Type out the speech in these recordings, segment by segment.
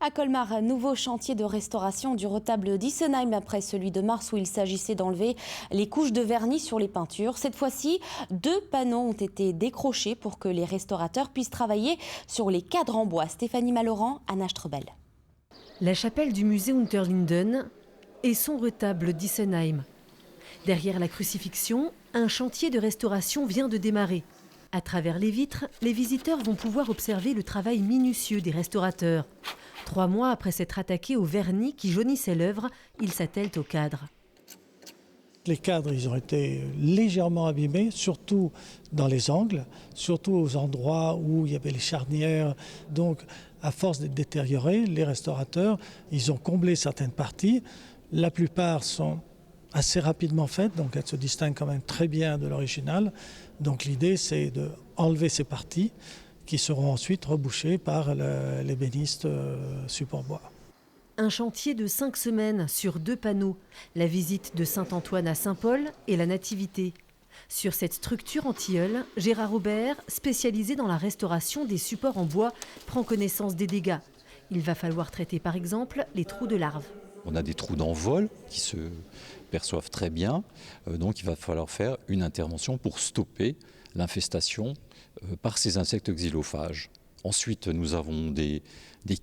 À Colmar, un nouveau chantier de restauration du retable d'Issenheim après celui de mars où il s'agissait d'enlever les couches de vernis sur les peintures. Cette fois-ci, 2 panneaux ont été décrochés pour que les restaurateurs puissent travailler sur les cadres en bois. Stéphanie Malorand, Anna Strebel. La chapelle du musée Unterlinden et son retable d'Issenheim. Derrière la crucifixion, un chantier de restauration vient de démarrer. À travers les vitres, les visiteurs vont pouvoir observer le travail minutieux des restaurateurs. 3 mois après s'être attaqués au vernis qui jaunissait l'œuvre, ils s'attellent au cadre. Les cadres, ils ont été légèrement abîmés, surtout dans les angles, surtout aux endroits où il y avait les charnières. Donc, à force d'être détériorés, les restaurateurs, ils ont comblé certaines parties. La plupart sont assez rapidement faites, donc elles se distinguent quand même très bien de l'original. Donc l'idée, c'est d'enlever ces parties qui seront ensuite rebouchées par l'ébéniste support bois. Un chantier de 5 semaines sur 2 panneaux, la visite de Saint-Antoine à Saint-Paul et la Nativité. Sur cette structure en tilleul, Gérard Aubert, spécialisé dans la restauration des supports en bois, prend connaissance des dégâts. Il va falloir traiter par exemple les trous de larves. On a des trous d'envol qui se perçoivent très bien, donc il va falloir faire une intervention pour stopper l'infestation par ces insectes xylophages. Ensuite, nous avons des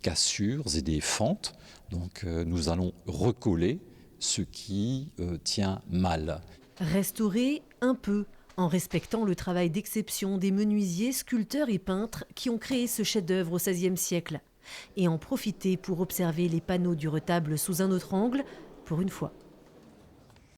cassures et des fentes, donc nous allons recoller ce qui tient mal. Restaurer un peu, en respectant le travail d'exception des menuisiers, sculpteurs et peintres qui ont créé ce chef-d'œuvre au XVIe siècle. Et en profiter pour observer les panneaux du retable sous un autre angle, pour une fois.